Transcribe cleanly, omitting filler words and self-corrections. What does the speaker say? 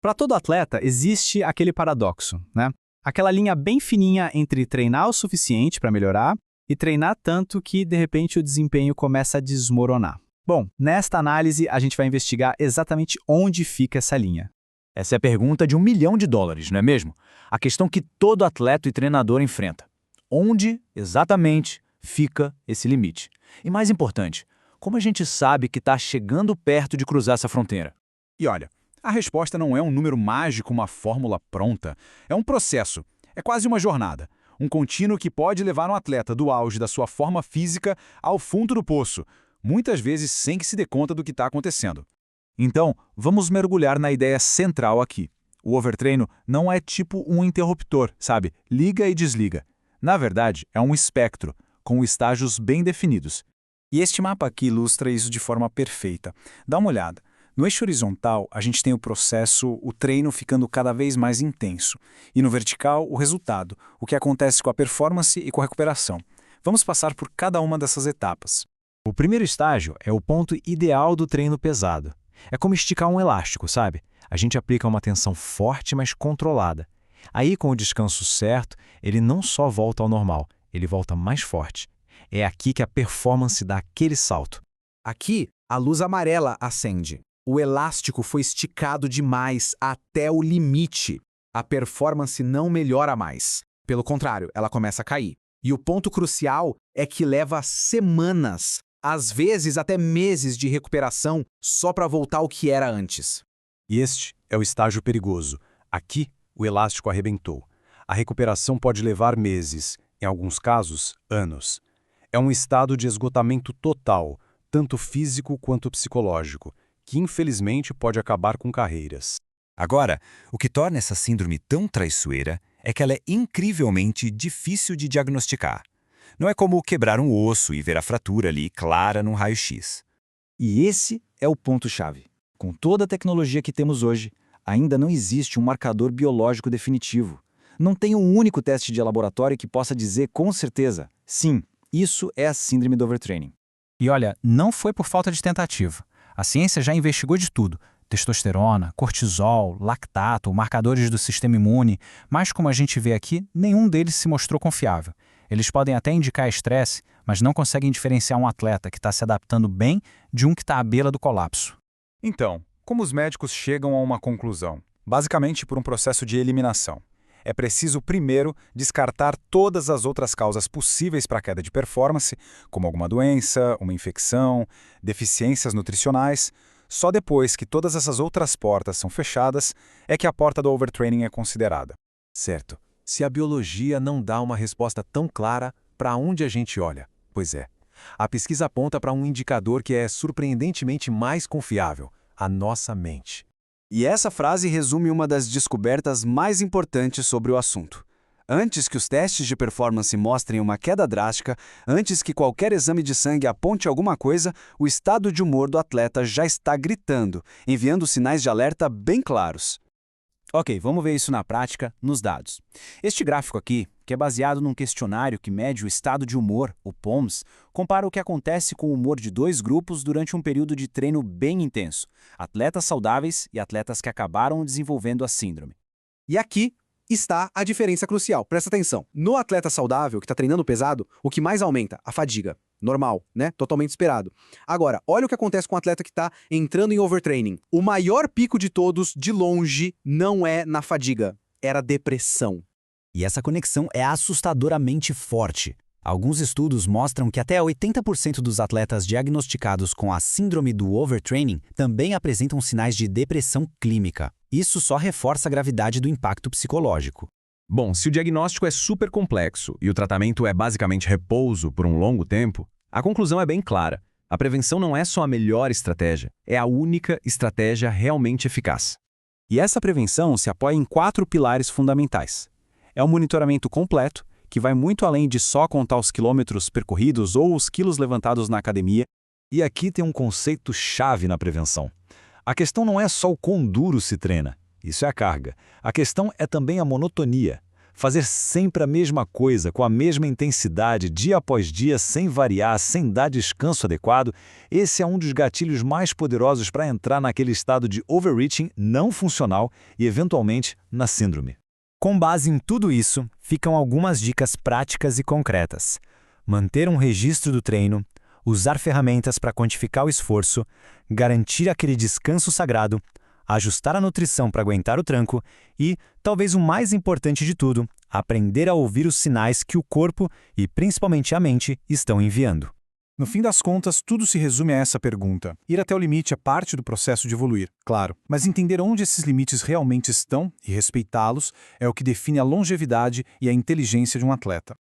Para todo atleta, existe aquele paradoxo, né? Aquela linha bem fininha entre treinar o suficiente para melhorar e treinar tanto que, de repente, o desempenho começa a desmoronar. Bom, nesta análise, a gente vai investigar exatamente onde fica essa linha. Essa é a pergunta de $1 milhão, não é mesmo? A questão que todo atleta e treinador enfrenta. Onde, exatamente, fica esse limite? E mais importante, como a gente sabe que está chegando perto de cruzar essa fronteira? E olha, a resposta não é um número mágico, uma fórmula pronta. É um processo. É quase uma jornada. Um contínuo que pode levar um atleta do auge da sua forma física ao fundo do poço, muitas vezes sem que se dê conta do que está acontecendo. Então, vamos mergulhar na ideia central aqui. O overtreino não é tipo um interruptor, sabe? Liga e desliga. Na verdade, é um espectro, com estágios bem definidos. E este mapa aqui ilustra isso de forma perfeita. Dá uma olhada. No eixo horizontal, a gente tem o processo, o treino ficando cada vez mais intenso. E no vertical, o resultado, o que acontece com a performance e com a recuperação. Vamos passar por cada uma dessas etapas. O primeiro estágio é o ponto ideal do treino pesado. É como esticar um elástico, sabe? A gente aplica uma tensão forte, mas controlada. Aí, com o descanso certo, ele não só volta ao normal, ele volta mais forte. É aqui que a performance dá aquele salto. Aqui, a luz amarela acende. O elástico foi esticado demais até o limite. A performance não melhora mais. Pelo contrário, ela começa a cair. E o ponto crucial é que leva semanas, às vezes até meses de recuperação só para voltar ao que era antes. E este é o estágio perigoso. Aqui, o elástico arrebentou. A recuperação pode levar meses, em alguns casos, anos. É um estado de esgotamento total, tanto físico quanto psicológico, que infelizmente pode acabar com carreiras. Agora, o que torna essa síndrome tão traiçoeira é que ela é incrivelmente difícil de diagnosticar. Não é como quebrar um osso e ver a fratura ali clara num raio-x. E esse é o ponto-chave. Com toda a tecnologia que temos hoje, ainda não existe um marcador biológico definitivo. Não tem um único teste de laboratório que possa dizer com certeza, sim, isso é a síndrome do overtraining. E olha, não foi por falta de tentativa. A ciência já investigou de tudo. Testosterona, cortisol, lactato, marcadores do sistema imune, mas como a gente vê aqui, nenhum deles se mostrou confiável. Eles podem até indicar estresse, mas não conseguem diferenciar um atleta que está se adaptando bem de um que está à beira do colapso. Então, como os médicos chegam a uma conclusão? Basicamente por um processo de eliminação. É preciso, primeiro, descartar todas as outras causas possíveis para a queda de performance, como alguma doença, uma infecção, deficiências nutricionais. Só depois que todas essas outras portas são fechadas é que a porta do overtraining é considerada. Certo. Se a biologia não dá uma resposta tão clara, para onde a gente olha? Pois é. A pesquisa aponta para um indicador que é surpreendentemente mais confiável: a nossa mente. E essa frase resume uma das descobertas mais importantes sobre o assunto. Antes que os testes de performance mostrem uma queda drástica, antes que qualquer exame de sangue aponte alguma coisa, o estado de humor do atleta já está gritando, enviando sinais de alerta bem claros. Ok, vamos ver isso na prática, nos dados. Este gráfico aqui, que é baseado num questionário que mede o estado de humor, o POMS, compara o que acontece com o humor de dois grupos durante um período de treino bem intenso, atletas saudáveis e atletas que acabaram desenvolvendo a síndrome. E aqui está a diferença crucial. Presta atenção. No atleta saudável, que está treinando pesado, o que mais aumenta? A fadiga. Normal, né? Totalmente esperado. Agora, olha o que acontece com o atleta que está entrando em overtraining. O maior pico de todos, de longe, não é na fadiga. Era depressão. E essa conexão é assustadoramente forte. Alguns estudos mostram que até 80% dos atletas diagnosticados com a síndrome do overtraining também apresentam sinais de depressão clínica. Isso só reforça a gravidade do impacto psicológico. Bom, se o diagnóstico é super complexo e o tratamento é basicamente repouso por um longo tempo, a conclusão é bem clara. A prevenção não é só a melhor estratégia, é a única estratégia realmente eficaz. E essa prevenção se apoia em 4 pilares fundamentais. É o monitoramento completo, que vai muito além de só contar os quilômetros percorridos ou os quilos levantados na academia. E aqui tem um conceito-chave na prevenção. A questão não é só o quão duro se treina, isso é a carga. A questão é também a monotonia. Fazer sempre a mesma coisa, com a mesma intensidade, dia após dia, sem variar, sem dar descanso adequado, esse é um dos gatilhos mais poderosos para entrar naquele estado de overreaching não funcional e, eventualmente, na síndrome. Com base em tudo isso, ficam algumas dicas práticas e concretas. Manter um registro do treino, usar ferramentas para quantificar o esforço, garantir aquele descanso sagrado, ajustar a nutrição para aguentar o tranco e, talvez o mais importante de tudo, aprender a ouvir os sinais que o corpo e principalmente a mente estão enviando. No fim das contas, tudo se resume a essa pergunta. Ir até o limite é parte do processo de evoluir, claro, mas entender onde esses limites realmente estão e respeitá-los é o que define a longevidade e a inteligência de um atleta.